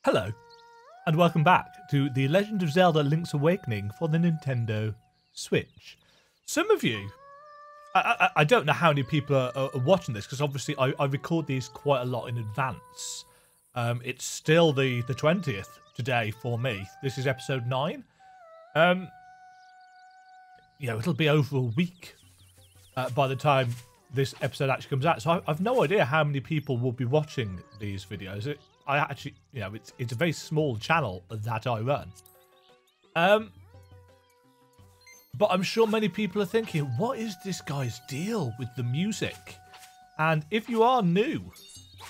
Hello, and welcome back to The Legend of Zelda Link's Awakening for the Nintendo Switch. Some of you, I don't know how many people are watching this, because obviously I record these quite a lot in advance. It's still the 20th today for me. This is episode 9. It'll be over a week by the time this episode actually comes out. So I've no idea how many people will be watching these videos. It's a very small channel that I run. But I'm sure many people are thinking, what is this guy's deal with the music? And if you are new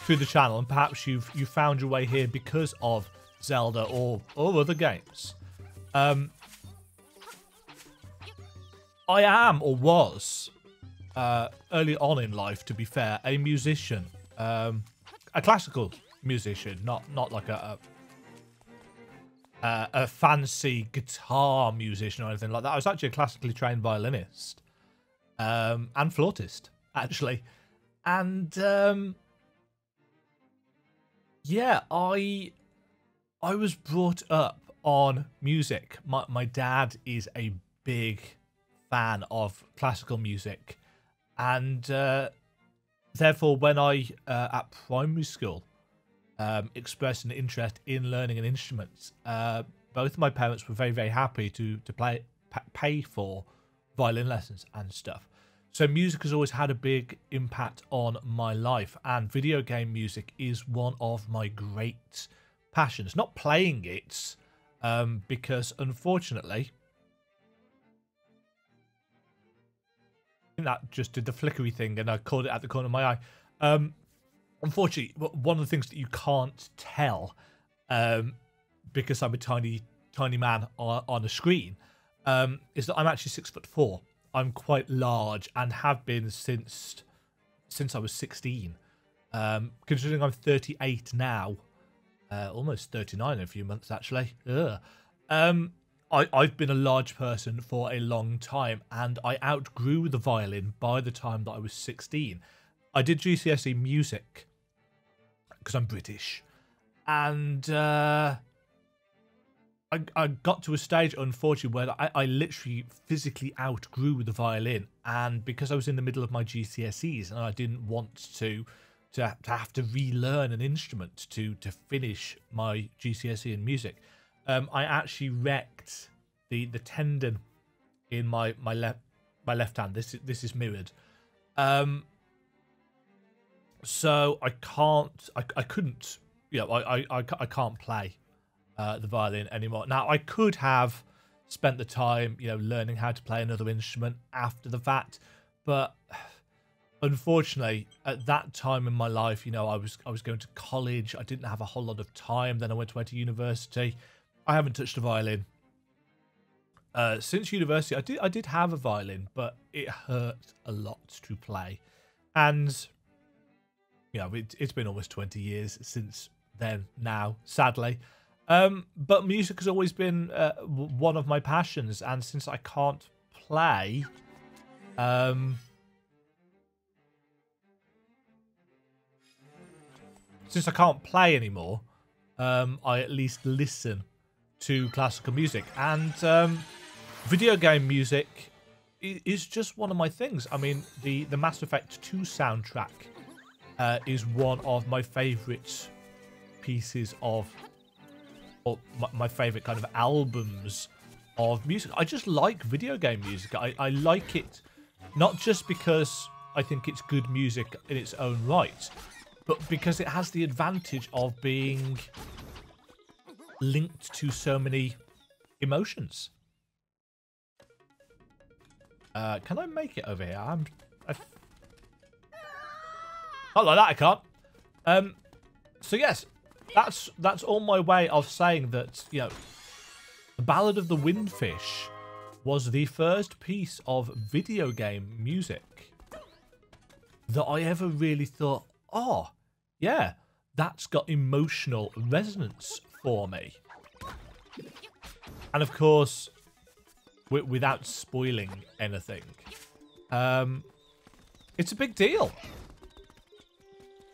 to the channel, and perhaps you found your way here because of Zelda or other games, I am, or was, early on in life, to be fair, a musician. A classical musician, not like a fancy guitar musician or anything like that. I was actually a classically trained violinist and flautist, actually. And I was brought up on music. My dad is a big fan of classical music, and therefore when I at primary school expressed an interest in learning an instrument, both of my parents were very happy to pay for violin lessons and stuff. So music has always had a big impact on my life, and video game music is one of my great passions. Not playing it, because unfortunately, I think that just did the flickery thing and I caught it at the corner of my eye. Unfortunately, one of the things that you can't tell, because I'm a tiny man on a screen, is that I'm actually 6'4". I'm quite large and have been since I was 16. Considering I'm 38 now, almost 39 in a few months actually. I've been a large person for a long time, and I outgrew the violin by the time that I was 16. I did GCSE music because I'm British, and I got to a stage, unfortunately, where I literally physically outgrew the violin, and because I was in the middle of my GCSEs and I didn't want to have to relearn an instrument to finish my GCSE in music, I actually wrecked the tendon in my left hand. This is mirrored. So I couldn't, I can't play the violin anymore. Now, I could have spent the time, learning how to play another instrument after the fact, but unfortunately, at that time in my life, I was going to college. I didn't have a whole lot of time. Then I went to university. I haven't touched a violin since university. I did have a violin, but it hurt a lot to play, and it's been almost 20 years since then now, sadly. But music has always been one of my passions, and since I can't play, anymore, I at least listen to classical music, and video game music is just one of my things. I mean, the Mass Effect 2 soundtrack is one of my favourite pieces of, or my favourite kind of albums of music. I just like video game music. I like it not just because I think it's good music in its own right, but because it has the advantage of being linked to so many emotions. Can I make it over here? Not like that, I can't. So yes, that's all my way of saying that, the Ballad of the Windfish was the first piece of video game music that I ever really thought, oh, yeah, that's got emotional resonance for me. And of course, without spoiling anything, it's a big deal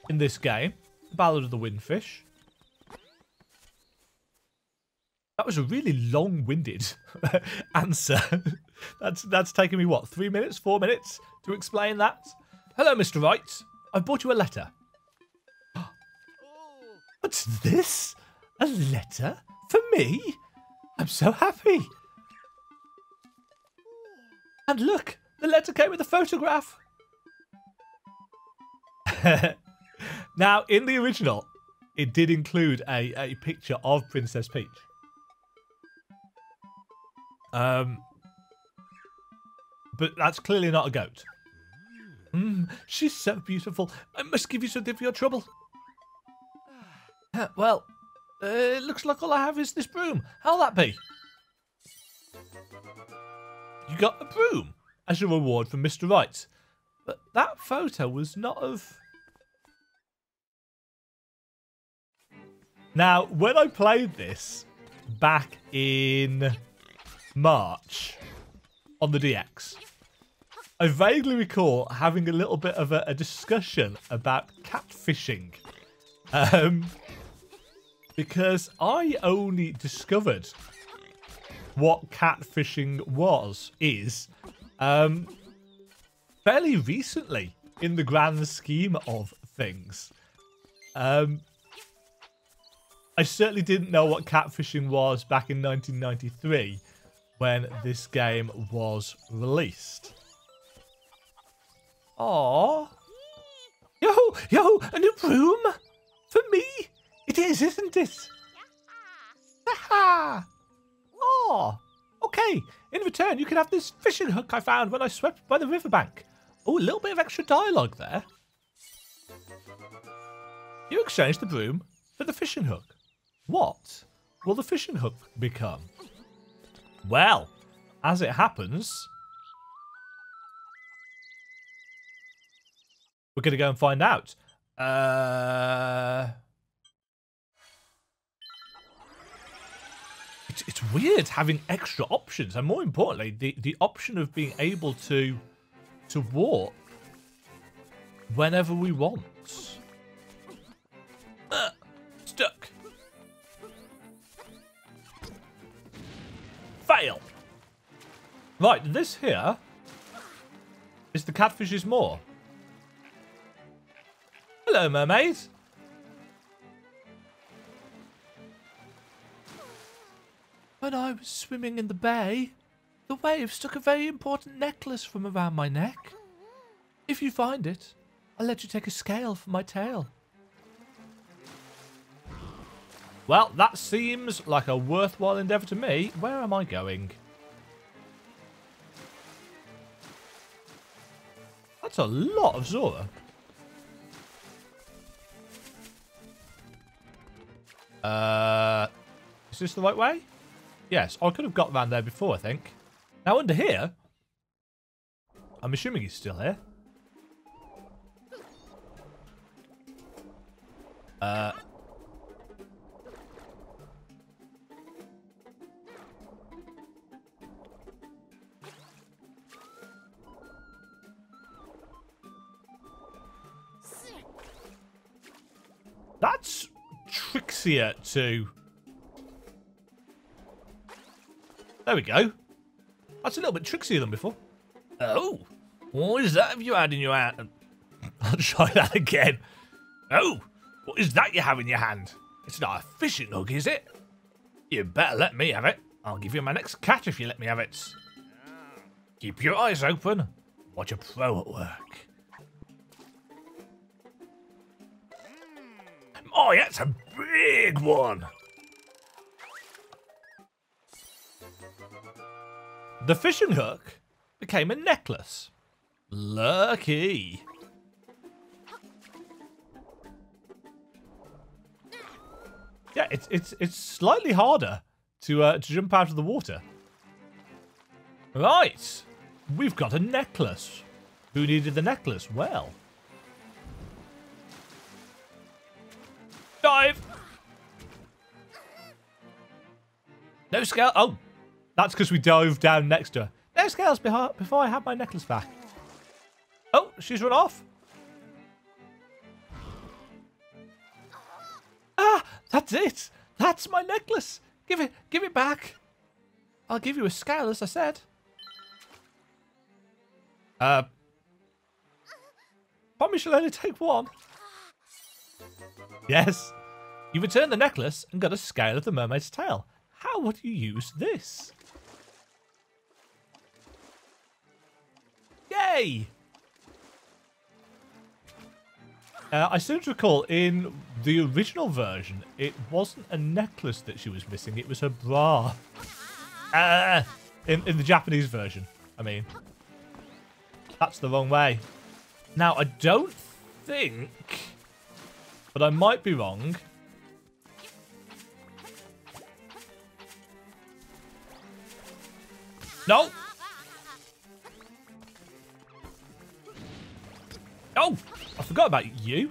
in this game, Ballad of the Windfish. That was a really long-winded answer. That's taken me, what, 3 minutes, 4 minutes to explain that? Hello, Mr. Wright. I've brought you a letter. What's this? A letter? For me? I'm so happy. And look, the letter came with a photograph. Now, in the original, it did include a picture of Princess Peach. But that's clearly not a goat. She's so beautiful. I must give you something for your trouble. Well, it looks like all I have is this broom. How'll that be? You got a broom as a reward from Mr. Wright. But that photo was not of... Now, when I played this back in March on the DX, I vaguely recall having a little bit of a discussion about catfishing. Because I only discovered what catfishing is fairly recently in the grand scheme of things. I certainly didn't know what catfishing was back in 1993 when this game was released. Aww. Yo, a new broom? For me? It is, isn't it? Haha. Oh, okay. In return, you can have this fishing hook I found when I swept by the riverbank. Oh, a little bit of extra dialogue there. You exchanged the broom for the fishing hook. What will the fishing hook become? Well, as it happens, we're going to go and find out. It's weird having extra options, and more importantly, the option of being able to walk whenever we want. Stuck. Fail. Right, this here is the Catfish's Moor. Hello, mermaid. When I was swimming in the bay, the waves took a very important necklace from around my neck. If you find it, I'll let you take a scale for my tail. Well, that seems like a worthwhile endeavour to me. Where am I going? That's a lot of Zora. Is this the right way? Yes, I could have got around there before, I think. Now, under here, I'm assuming he's still here. That's trixier to... There we go. That's a little bit trixier than before. Oh, what is that you had in your hand? I'll try that again. Oh, what is that you have in your hand? It's not a fishing hook, is it? You better let me have it. I'll give you my next catch if you let me have it. Keep your eyes open. Watch a pro at work. Oh, yeah, it's a big one. The fishing hook became a necklace. Lucky. Yeah, it's slightly harder to jump out of the water. Right, we've got a necklace. Who needed the necklace? Well, dive. No scale. Oh, that's because we dove down next to her. No scales before I have my necklace back. Oh, she's run off. Ah, that's it. That's my necklace. Give it back. I'll give you a scale, as I said. Promise you'll only take one. Yes. You returned the necklace and got a scale of the mermaid's tail. How would you use this? Yay! I seem to recall in the original version, it wasn't a necklace that she was missing, it was her bra. In the Japanese version, I mean. That's the wrong way. Now, I don't think, but I might be wrong. No! Oh! I forgot about you.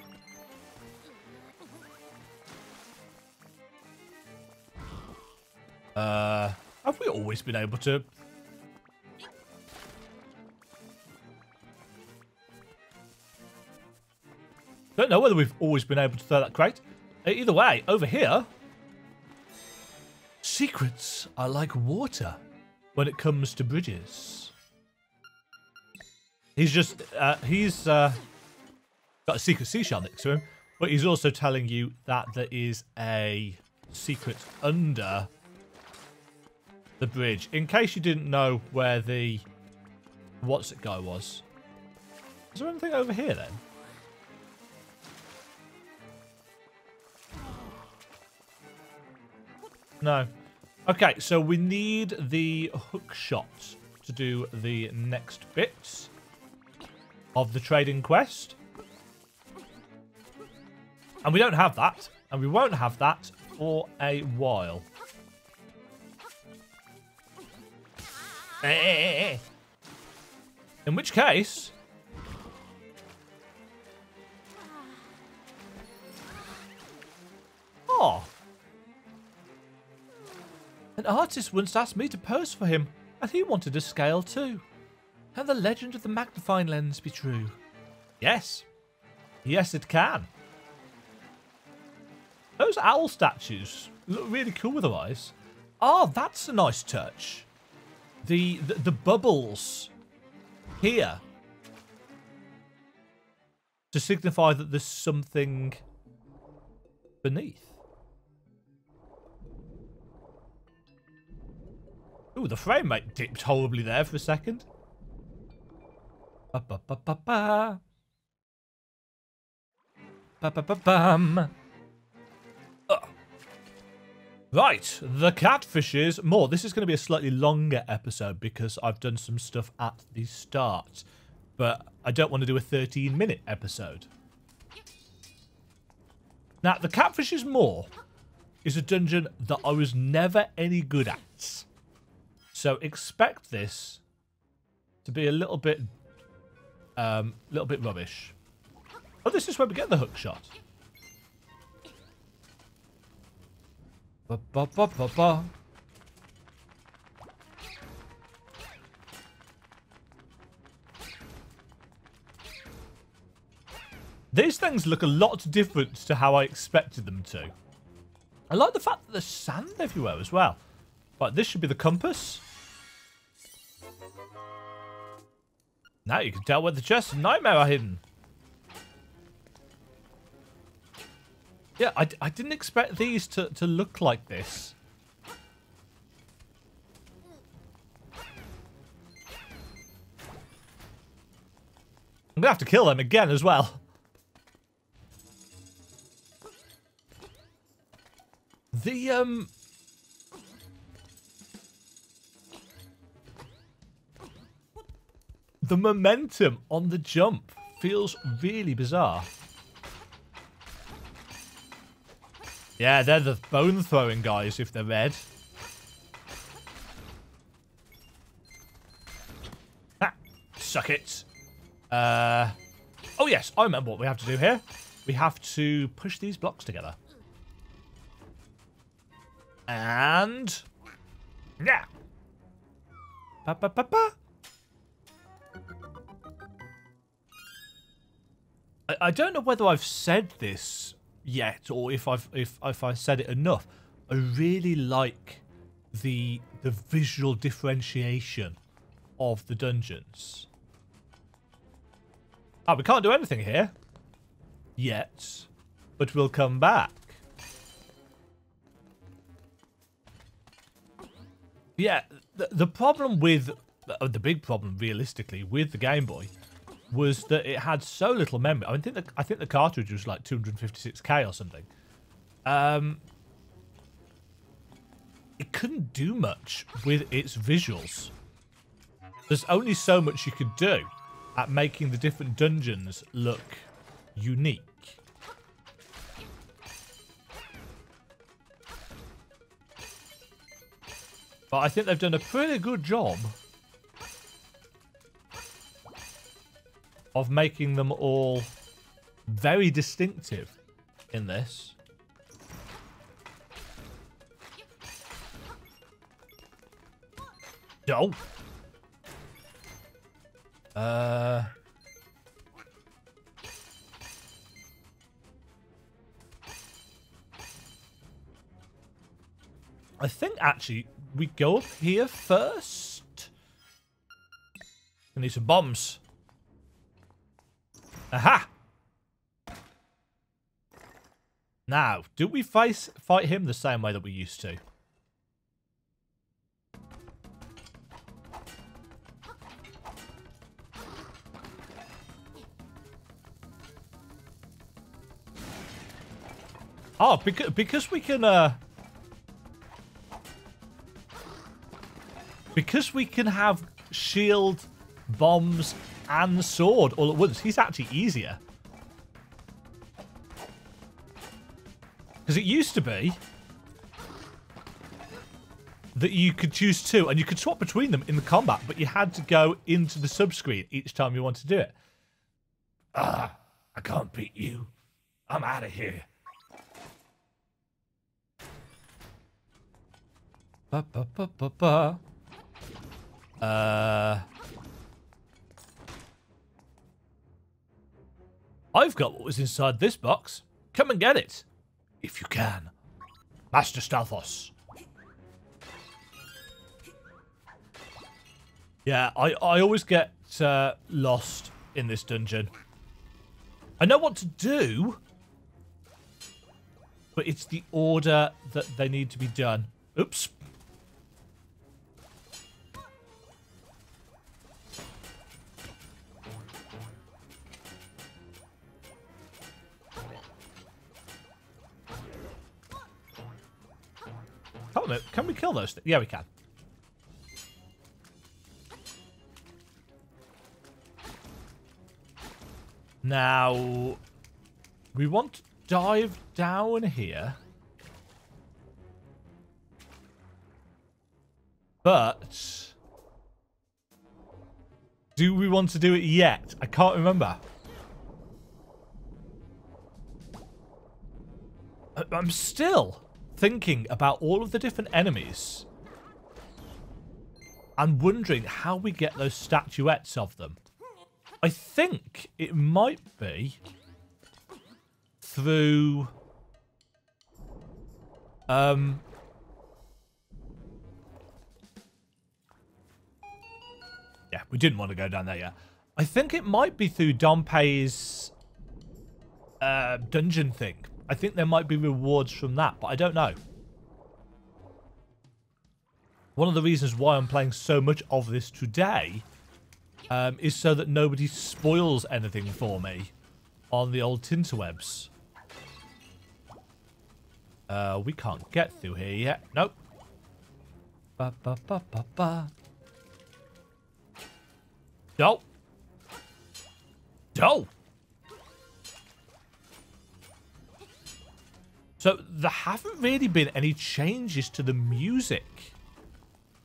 Have we always been able to... Don't know whether we've always been able to throw that crate. Either way, over here... Secrets are like water when it comes to bridges. He's just... he's got a secret seashell next to him, but he's also telling you that there is a secret under the bridge. In case you didn't know where the... What's it guy was. Is there anything over here then? No. Okay, so we need the hook shot to do the next bits of the trading quest. And we don't have that. And we won't have that for a while. In which case... Oh. An artist once asked me to pose for him, and he wanted a scale too. Can the legend of the magnifying lens be true? Yes. Yes, it can. Those owl statues look really cool with their eyes. Oh, that's a nice touch. The bubbles here to signify that there's something beneath. Ooh, the frame rate dipped horribly there for a second. Ba ba ba ba ba. Ba ba ba bum. Right, the catfishes. More. This is going to be a slightly longer episode because I've done some stuff at the start. But I don't want to do a 13-minute episode. Now, the catfishes more is a dungeon that I was never any good at. So expect this to be a little bit rubbish. Oh, this is where we get the hook shot. Ba, ba, ba, ba, ba. These things look a lot different to how I expected them to. I like the fact that there's sand everywhere as well. Right, this should be the compass. Now you can tell where the chests of nightmare are hidden. Yeah, I didn't expect these to look like this. I'm going to have to kill them again as well. The momentum on the jump feels really bizarre. Yeah, they're the bone-throwing guys if they're red. Ah, suck it. Oh, yes, I remember what we have to do here. We have to push these blocks together. And... yeah. Ba, ba, ba, ba. I don't know whether I've said this yet, or if I said it enough. I really like the visual differentiation of the dungeons. Oh, we can't do anything here yet, but we'll come back. Yeah, the problem with the big problem realistically with the Game Boy was that it had so little memory. I think the cartridge was like 256k or something. It couldn't do much with its visuals. There's only so much you could do at making the different dungeons look unique. But I think they've done a pretty good job of making them all very distinctive in this. Oh. I think actually we go up here first. I need some bombs. Aha! Now, do we fight him the same way that we used to? Oh, because we can because we can have shield, bombs, and sword all at once, he's actually easier. Because it used to be that you could choose two, and you could swap between them in the combat, but you had to go into the sub-screen each time you wanted to do it. Ah, I can't beat you. I'm out of here. Ba, ba, ba, ba, ba. I've got what was inside this box. Come and get it. If you can. Master Stalfos. Yeah, I always get lost in this dungeon. I know what to do, but it's the order that they need to be done. Oops. Hold on, can we kill those things? Yeah, we can. Now, we want to dive down here. But do we want to do it yet? I can't remember. I'm still thinking about all of the different enemies and wondering how we get those statuettes of them. I think it might be through yeah, we didn't want to go down there yet. I think it might be through Dompe's dungeon thing. I think there might be rewards from that, but I don't know. One of the reasons why I'm playing so much of this today is so that nobody spoils anything for me on the old Tinterwebs. We can't get through here yet. Nope. Ba, ba, ba, ba, ba. No. No. So there haven't really been any changes to the music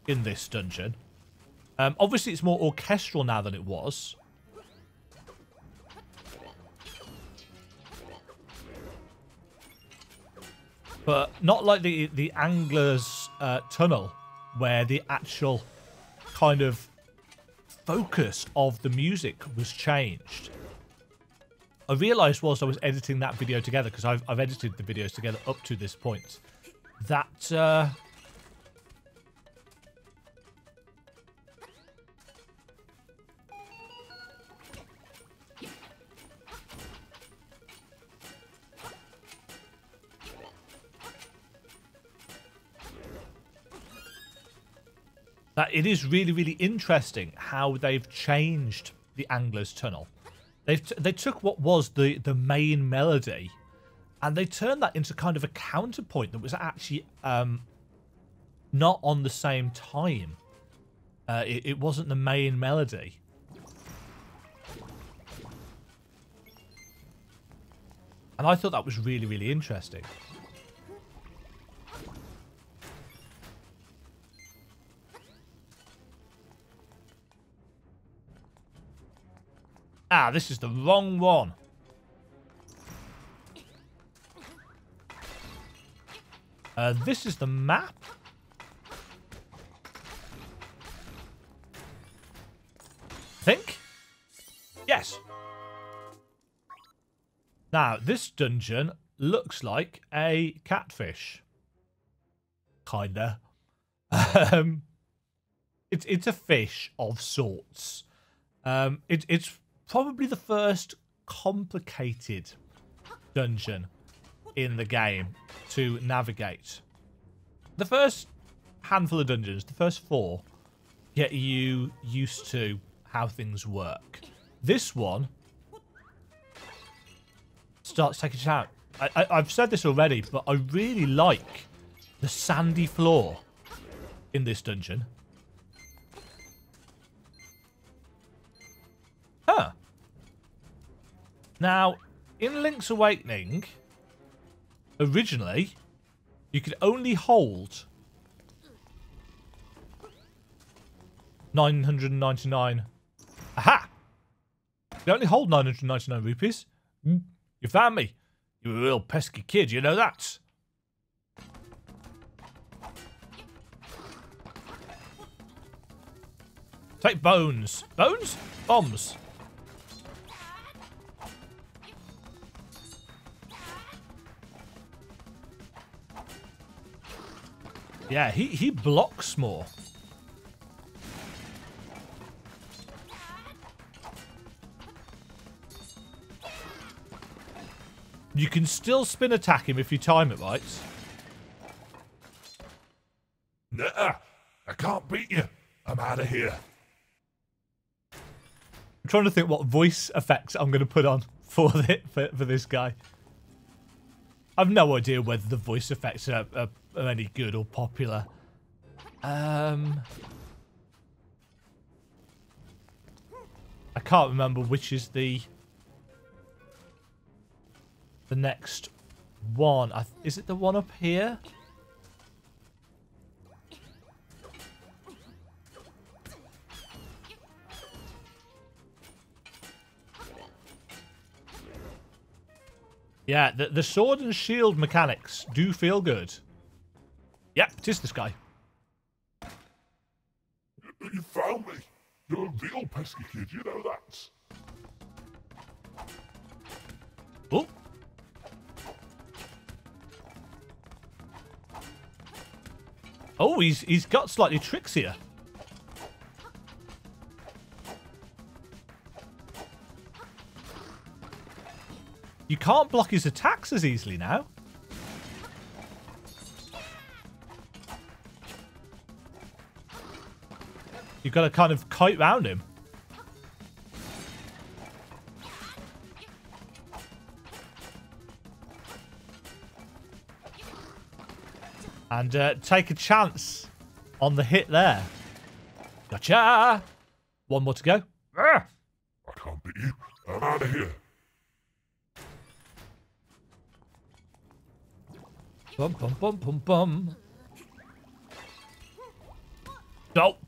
in this dungeon. Obviously, it's more orchestral now than it was. But not like the Angler's Tunnel, where the actual kind of focus of the music was changed. I realised whilst I was editing that video together, because I've edited the videos together up to this point, that that it is really, really interesting how they've changed the Angler's Tunnel. They took what was the main melody, and they turned that into kind of a counterpoint that was actually not on the same time. It wasn't the main melody. And I thought that was really, really interesting. Ah, this is the wrong one. This is the map. Think? Yes. Now, this dungeon looks like a catfish. Kinda. It's a fish of sorts. It's probably the first complicated dungeon in the game to navigate. The first handful of dungeons, the first 4, get you used to how things work. This one starts taking you out. I've said this already, but I really like the sandy floor in this dungeon. Huh. Now, in Link's Awakening, originally, you could only hold 999. Aha! You can only hold 999 rupees. You found me. You're a real pesky kid, you know that. Take bones. Bones? Bombs. Yeah, he blocks more. You can still spin attack him if you time it right. Nuh-uh. I can't beat you. I'm out of here. I'm trying to think what voice effects I'm going to put on for this guy. I've no idea whether the voice effects are any good or popular. I can't remember which is the next one. Is it the one up here? Yeah, the sword and shield mechanics do feel good. Yep, it is this guy. You found me. You're a real pesky kid, you know that. Oh. Oh, he's got slightly tricks here. You can't block his attacks as easily now. You've got to kind of kite round him. And take a chance on the hit there. Gotcha! One more to go. I can't beat you. I'm out of here. Bum, bum, bum, bum, bum. Nope.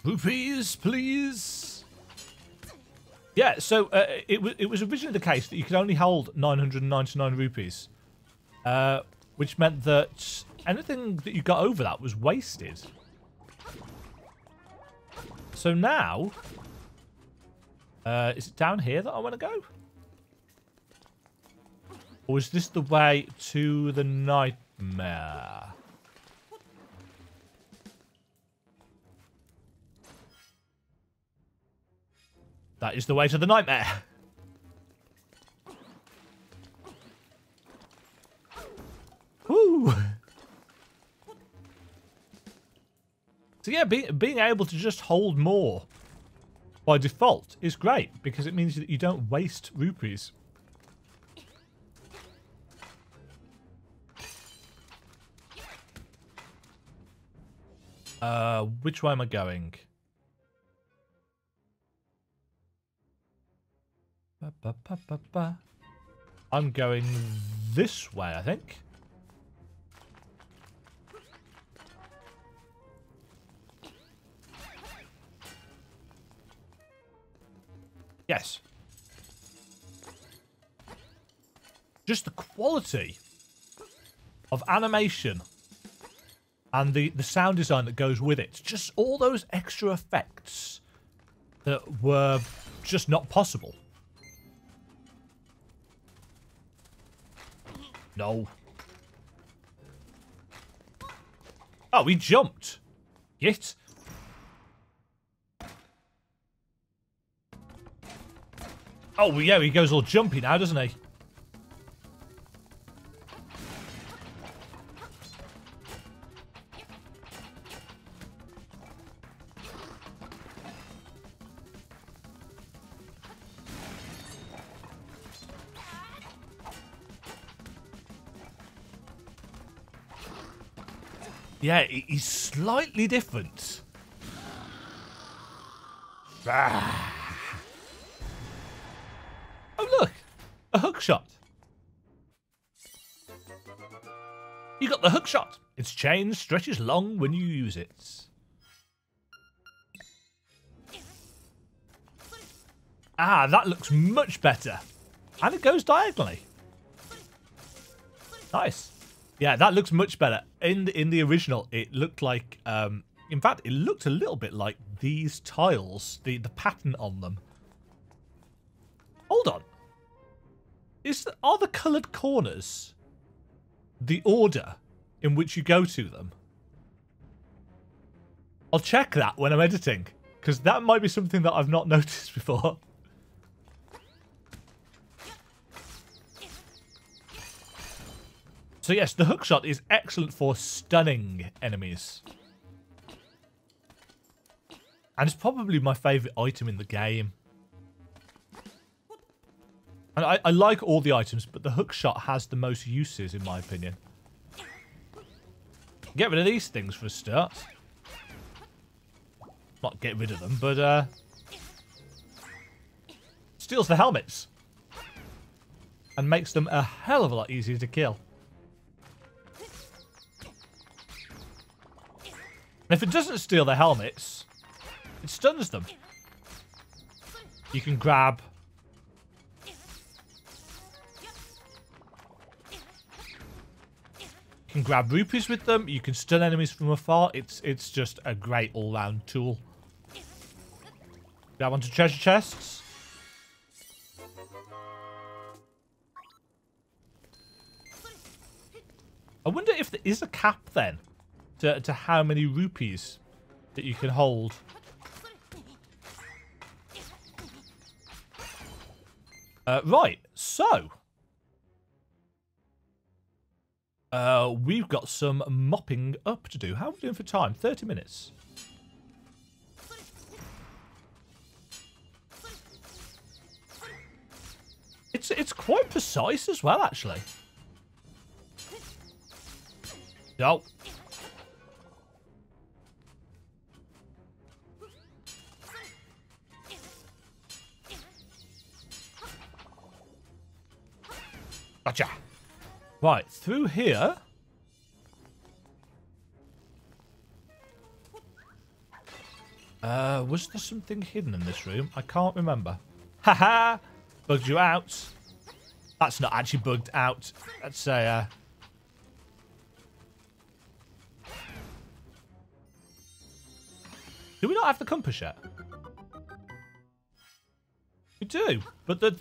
Rupees, please. Yeah, so it was originally the case that you could only hold 999 rupees, which meant that anything that you got over that was wasted. So now, is it down here that I want to go? Or is this the way to the nightmare? That is the way to the nightmare. Woo! So yeah, being able to just hold more by default is great because it means that you don't waste rupees. Which way am I going? I'm going this way, I think. Yes. Just the quality of animation and the sound design that goes with it. Just all those extra effects that were just not possible. No. Oh, he jumped. Yet. Oh, yeah, he goes all jumpy now, doesn't he? Yeah, he's slightly different. Ah. Oh, look. A hook shot. You got the hook shot. Its chain stretches long when you use it. Ah, that looks much better. And it goes diagonally. Nice. Yeah, that looks much better. In the original, it looked like... in fact, it looked a little bit like these tiles. The pattern on them. Hold on. Are the coloured corners the order in which you go to them? I'll check that when I'm editing, because that might be something that I've not noticed before. So yes, the hookshot is excellent for stunning enemies. And it's probably my favourite item in the game. And I like all the items, but the hookshot has the most uses, in my opinion. Get rid of these things for a start. Not get rid of them, but steals the helmets. And makes them a hell of a lot easier to kill. And if it doesn't steal the helmets, it stuns them. You can grab... You can grab rupees with them. You can stun enemies from afar. It's just a great all-round tool. Grab onto treasure chests. I wonder if there is a cap then to how many rupees that you can hold. Right, so we've got some mopping up to do. How are we doing for time? 30 minutes. It's quite precise as well, actually. No. Gotcha. Right, through here. Was there something hidden in this room? I can't remember. Haha! Bugged you out. That's not actually bugged out. That's a... Do we not have the compass yet? We do, but the...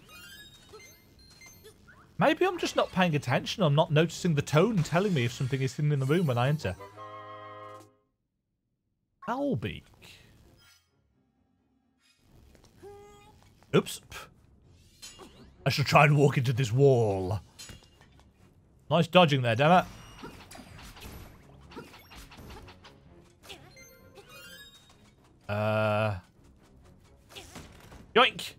Maybe I'm just not paying attention. I'm not noticing the tone telling me if something is hidden in the room when I enter. Owlbeak. Oops. I should try and walk into this wall. Nice dodging there, damn it. Yoink!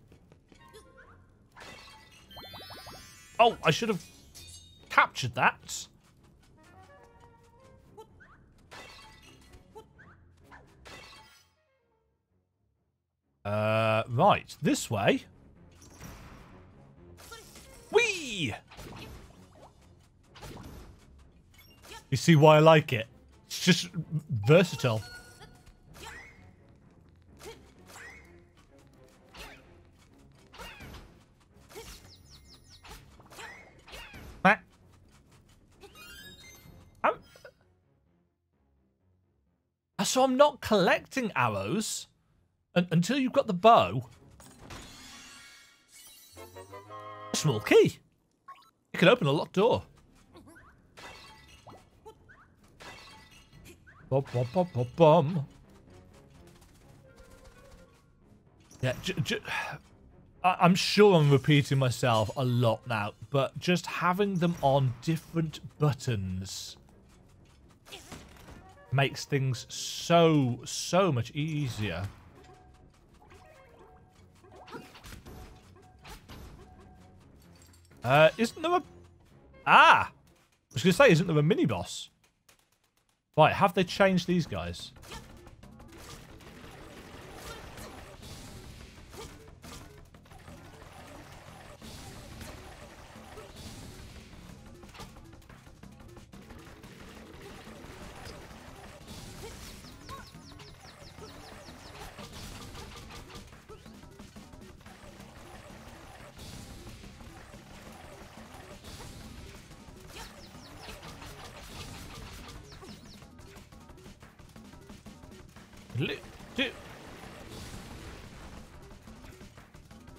Oh, I should have captured that. Right, this way. Whee! You see why I like it? It's just versatile. So I'm not collecting arrows until you've got the bow. A small key. It can open a locked door. Bum, bum, bum, bum, bum. Yeah, I'm sure I'm repeating myself a lot now, but just having them on different buttons makes things so much easier. Isn't there a... Ah! I was going to say, isn't there a mini-boss? Right, have they changed these guys?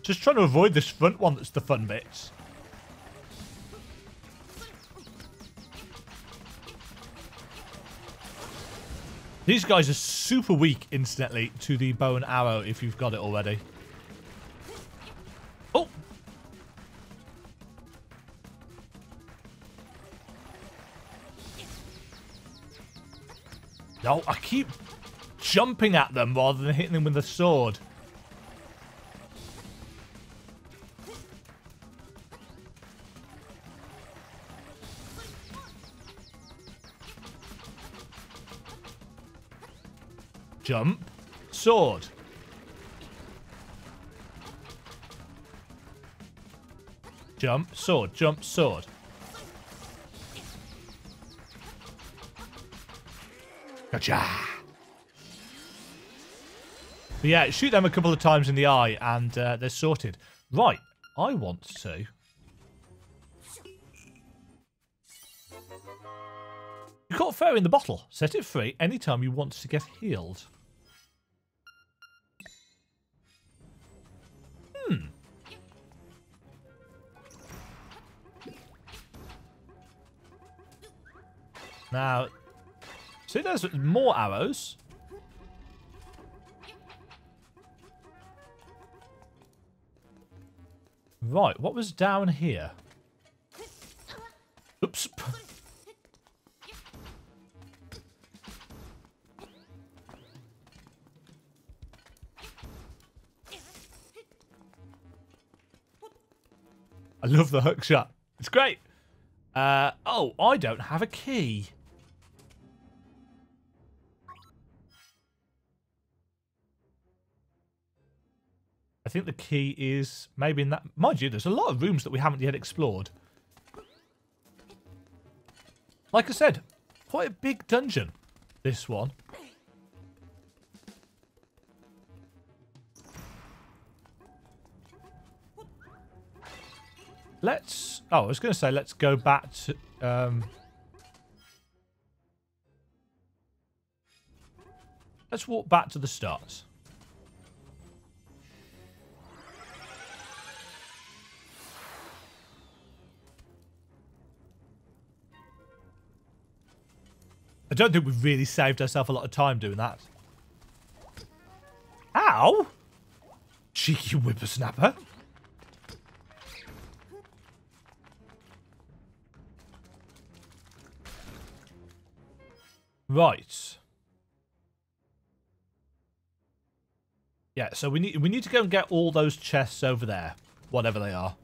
Just trying to avoid this front one that's the fun bits. These guys are super weak instantly to the bow and arrow if you've got it already. Oh! No, I keep jumping at them rather than hitting them with the sword. Jump, sword. Jump, sword, jump, sword. Gotcha. But yeah, shoot them a couple of times in the eye and they're sorted. Right, I want to... You caught fairy in the bottle. Set it free anytime you want to get healed. Now, see, there's more arrows. Right, what was down here? Oops. I love the hook shot. It's great. Oh, I don't have a key. I think the key is maybe in that... Mind you, there's a lot of rooms that we haven't yet explored. Like I said, quite a big dungeon, this one. Let's... Oh, I was going to say let's go back to... Let's walk back to the start. I don't think we've really saved ourselves a lot of time doing that. Ow! Cheeky whippersnapper. Right. Yeah, so we need to go and get all those chests over there, whatever they are.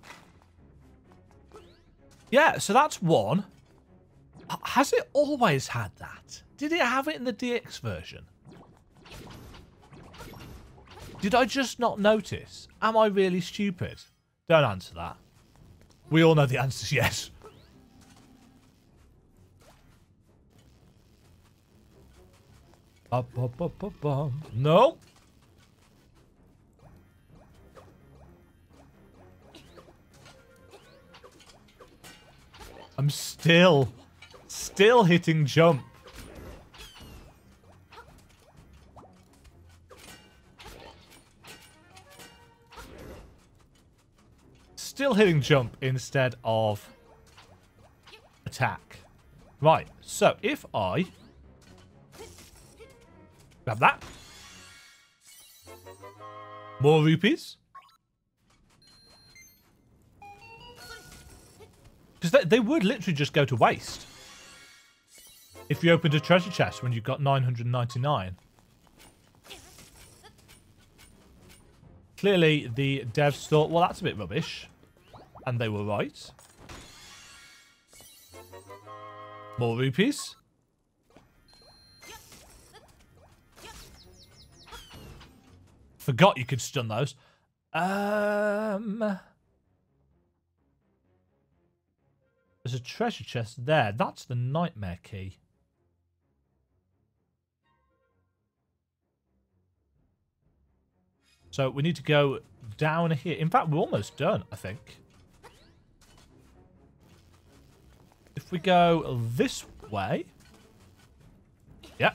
Yeah, so that's one. Has it always had that? Did it have it in the DX version? Did I just not notice? Am I really stupid? Don't answer that. We all know the answer is yes. No. I'm still hitting jump. Still hitting jump instead of attack. Right, so if I grab that. More rupees. Because they would literally just go to waste. If you opened a treasure chest when you've got 999. Clearly, the devs thought, well, that's a bit rubbish. And they were right. More rupees. Forgot you could stun those. There's a treasure chest there. That's the nightmare key. So we need to go down here. In fact, we're almost done, I think. If we go this way. Yeah.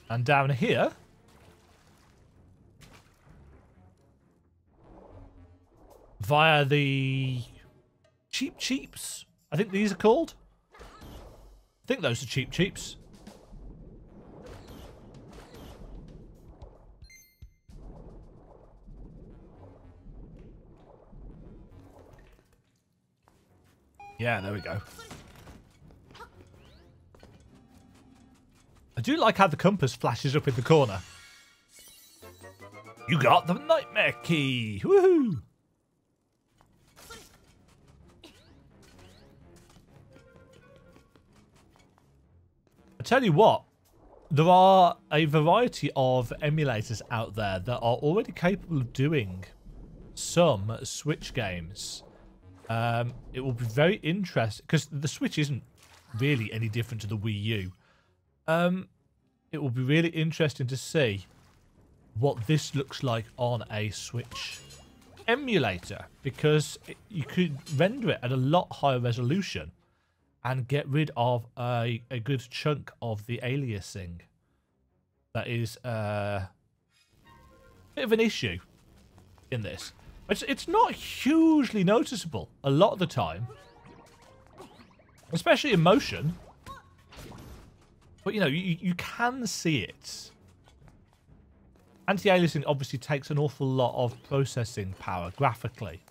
And down here. Via the Cheap Cheeps. I think these are called. I think those are Cheap Cheeps. Yeah, there we go. I do like how the compass flashes up in the corner. You got the nightmare key. Woohoo! I tell you what, there are a variety of emulators out there that are already capable of doing some Switch games. It will be very interesting because the Switch isn't really any different to the Wii U. It will be really interesting to see what this looks like on a Switch emulator, because you could render it at a lot higher resolution and get rid of a good chunk of the aliasing. That is a bit of an issue in this. It's not hugely noticeable a lot of the time, especially in motion. But, you know, you can see it. Anti-aliasing obviously takes an awful lot of processing power graphically.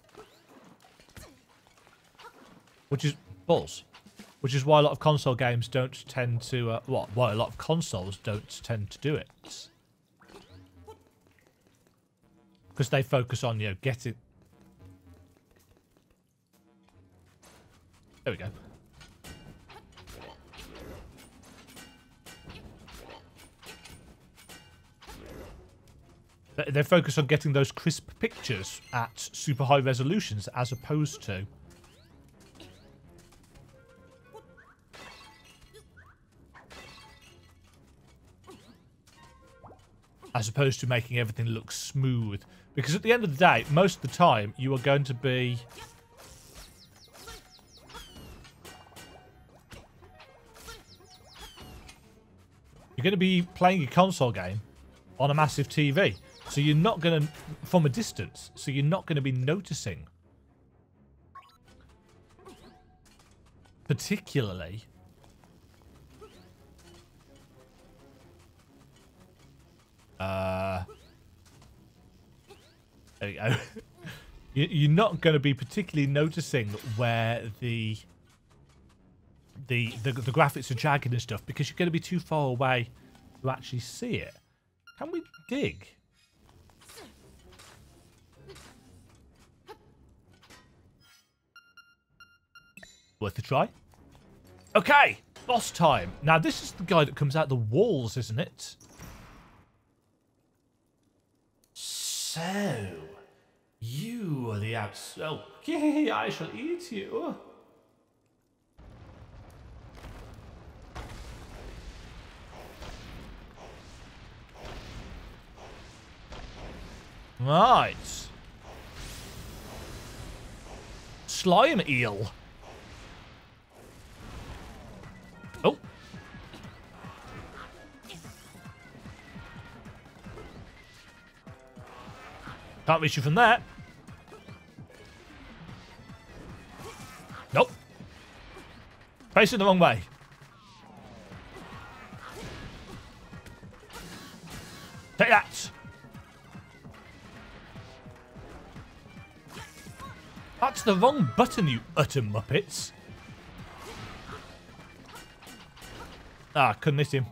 Which is balls. Which is why a lot of console games don't tend to... why a lot of consoles don't tend to do it. Because they focus on, you know, getting... There we go. They focus on getting those crisp pictures at super high resolutions as opposed to... making everything look smooth. Because at the end of the day, most of the time, you are going to be... You're going to be playing your console game on a massive TV. So you're not going to... From a distance. So you're not going to be noticing particularly. There we go. You're not going to be particularly noticing where the graphics are jagged and stuff because you're going to be too far away to actually see it. Can we dig? Worth a try. Okay, boss time. Now, this is the guy that comes out the walls, isn't it? So, you are the okay, I shall eat you. Right. Slime eel. Oh. Can't reach you from there. Nope. Facing the wrong way. Take that. That's the wrong button, you utter muppets. Ah, couldn't hit him.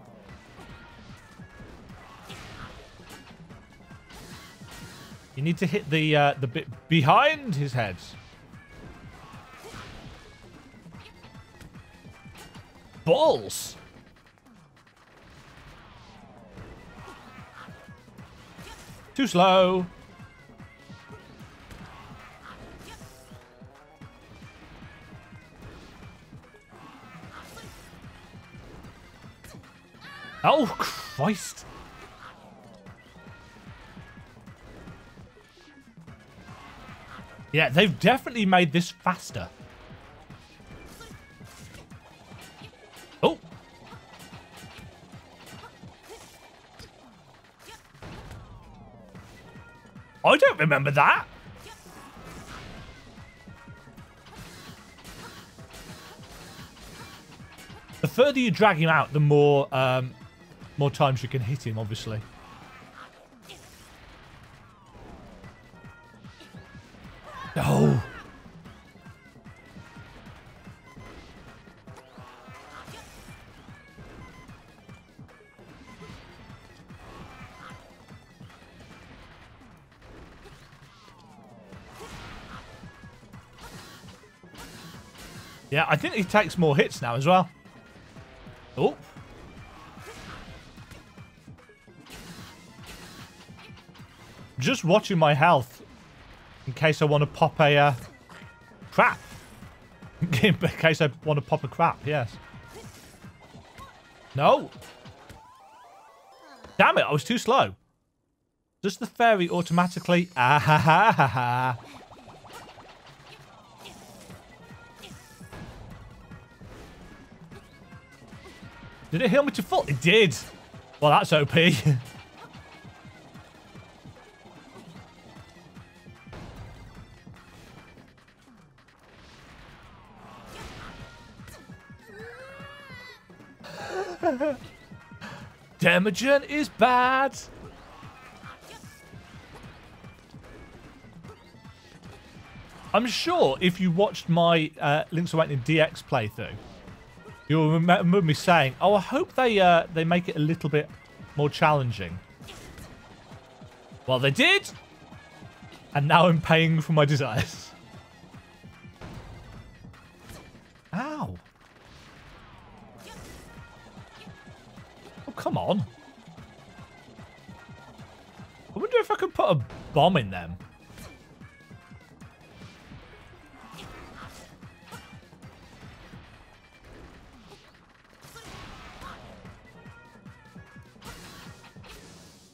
You need to hit the bit behind his head. Balls. Too slow. Oh, Christ. Yeah, they've definitely made this faster. Oh. I don't remember that. The further you drag him out, the more times you can hit him, obviously. Oh. Yeah, I think he takes more hits now as well. Oh. Just watching my health in case I want to pop a crap. In case I want to pop a crap, yes. No. Damn it, I was too slow. Does the fairy automatically... Ah ha ha ha ha. Did it heal me to full? It did. Well, that's OP. Demajen is bad. I'm sure if you watched my Link's Awakening DX playthrough, you'll remember me saying, "Oh, I hope they make it a little bit more challenging." Well, they did, and now I'm paying for my desires. Ow! Oh, come on! I wonder if I could put a bomb in them.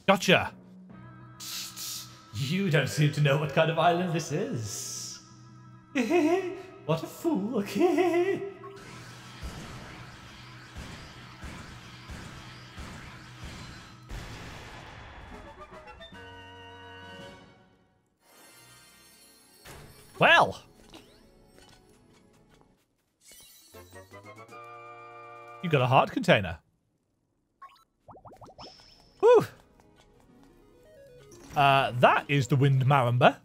Gotcha! You don't seem to know what kind of island this is. What a fool. Well. You got a heart container. Whew. That is the wind marimba.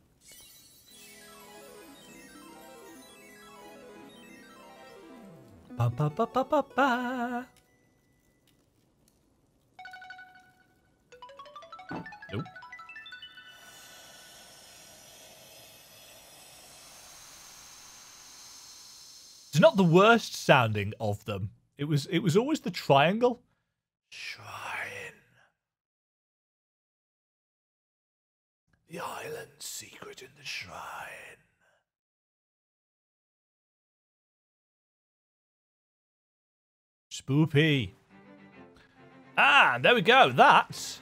Ba ba ba ba ba ba. Nope. It's not the worst sounding of them. It was always the triangle. Shrine. The island secret in the shrine. Spoopy. Ah, there we go. That's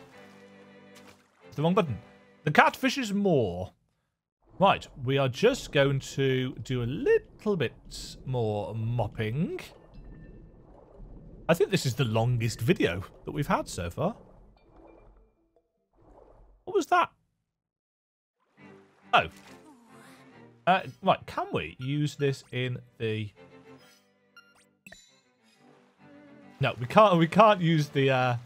the wrong button. The catfish is more. Right, we are just going to do a little bit more mopping. I think this is the longest video that we've had so far. What was that? Oh. Right, can we use this in the... No, we can't use the...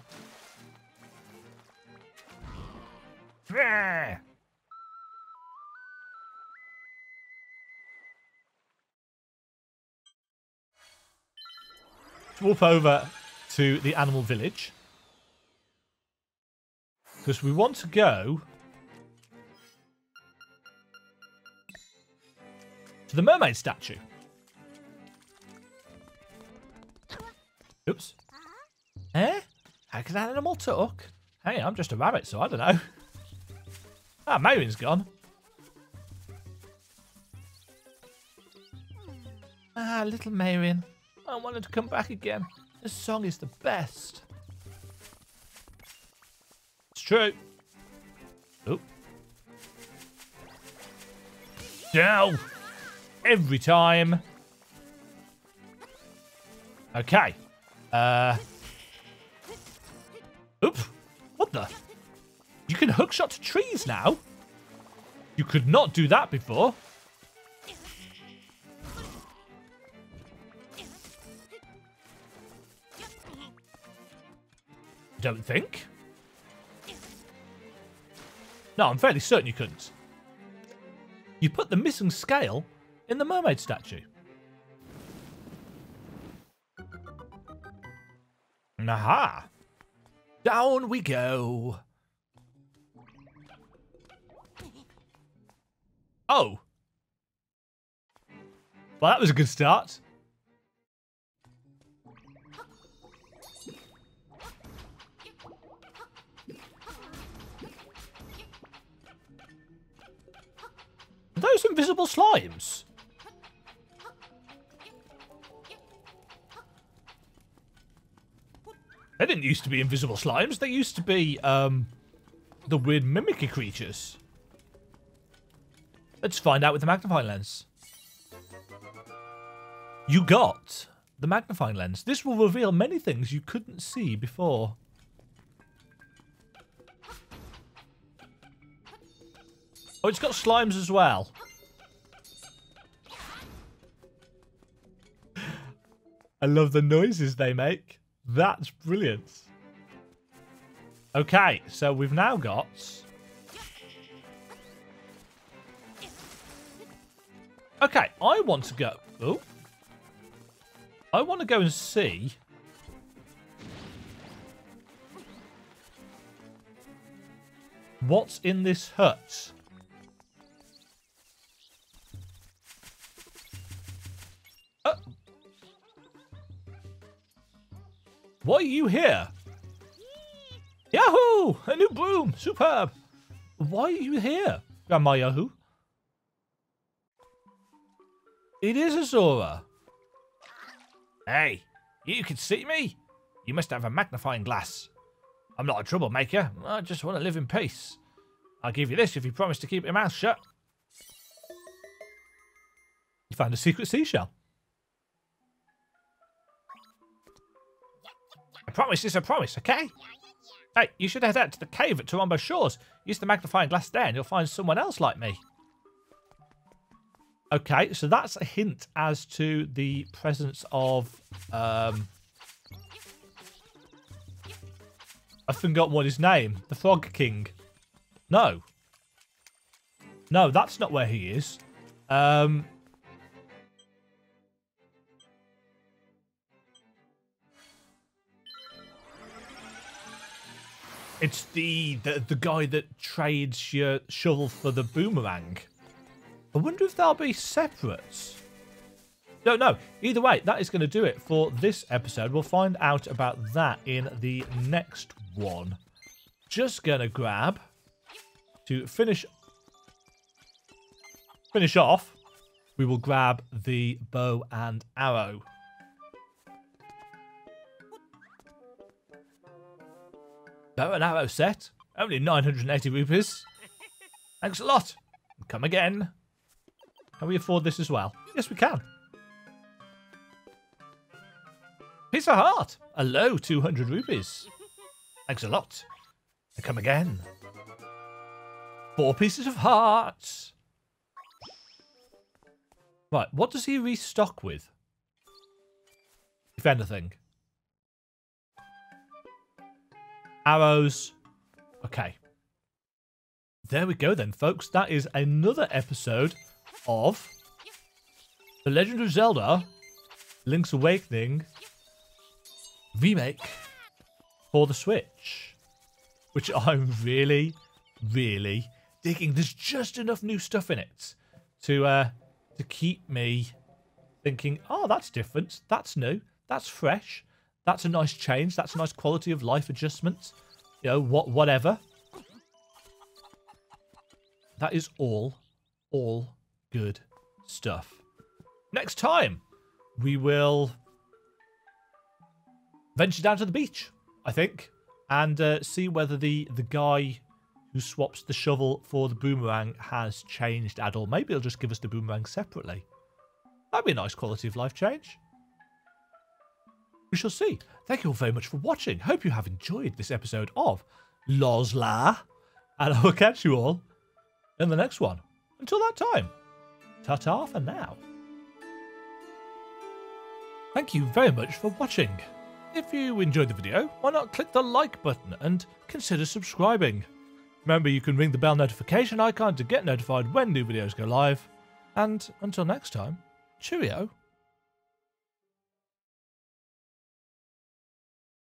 Warp over to the animal village. Because we want to go to the mermaid statue. Oops. Eh? How can an animal talk? Hey, I'm just a rabbit, so I don't know. Ah, Marion's gone. Ah, little Marion. I wanted to come back again. This song is the best. It's true. Oh. No. Every time. Okay. Oop. What the? You can hookshot to trees now? You could not do that before. Don't think. No, I'm fairly certain you couldn't. You put the missing scale in the mermaid statue. Aha! Down we go. Oh. Well, that was a good start. Are those invisible slimes? They didn't used to be invisible slimes. They used to be, the weird mimicry creatures. Let's find out with the magnifying lens. You got the magnifying lens. This will reveal many things you couldn't see before. Oh, it's got slimes as well. I love the noises they make. That's brilliant. Okay, so we've now got... Okay, I want to go... Oh. I want to go and see... what's in this hut. Why are you here? Yahoo! A new broom! Superb! Why are you here, Grandma Yahoo? It is a Zora. Hey, you can see me? You must have a magnifying glass. I'm not a troublemaker. I just want to live in peace. I'll give you this if you promise to keep your mouth shut. You found a secret seashell. A promise is a promise, okay? Hey, you should head out to the cave at Torombo Shores. Use the magnifying glass there and you'll find someone else like me. Okay, so that's a hint as to the presence of I've forgotten what his name. The Frog King. No. No, that's not where he is. It's the guy that trades your shovel for the boomerang. I wonder if they'll be separate. Don't know. Either way, that is going to do it for this episode. We'll find out about that in the next one. Just going to grab, to finish off, we will grab the bow and arrow. Bow and arrow set. Only 980 rupees. Thanks a lot. Come again. Can we afford this as well? Yes, we can. Piece of heart. A low 200 rupees. Thanks a lot. Come again. 4 pieces of heart. Right, what does he restock with? If anything. Arrows. Okay. There we go then, folks. That is another episode of The Legend of Zelda Link's Awakening remake for the Switch, which I'm really, really digging. There's just enough new stuff in it to keep me thinking, oh, that's different, that's new, that's fresh, that's a nice change, that's a nice quality of life adjustment, you know, whatever. That is all good stuff. Next time, we will venture down to the beach, I think, and see whether the guy who swaps the shovel for the boomerang has changed at all. Maybe he'll just give us the boomerang separately. That'd be a nice quality of life change. We shall see. Thank you all very much for watching. Hope you have enjoyed this episode of Lozla, and I will catch you all in the next one. Until that time, ta-ta for now. Thank you very much for watching. If you enjoyed the video, why not click the like button and consider subscribing. Remember, you can ring the bell notification icon to get notified when new videos go live. And until next time, cheerio.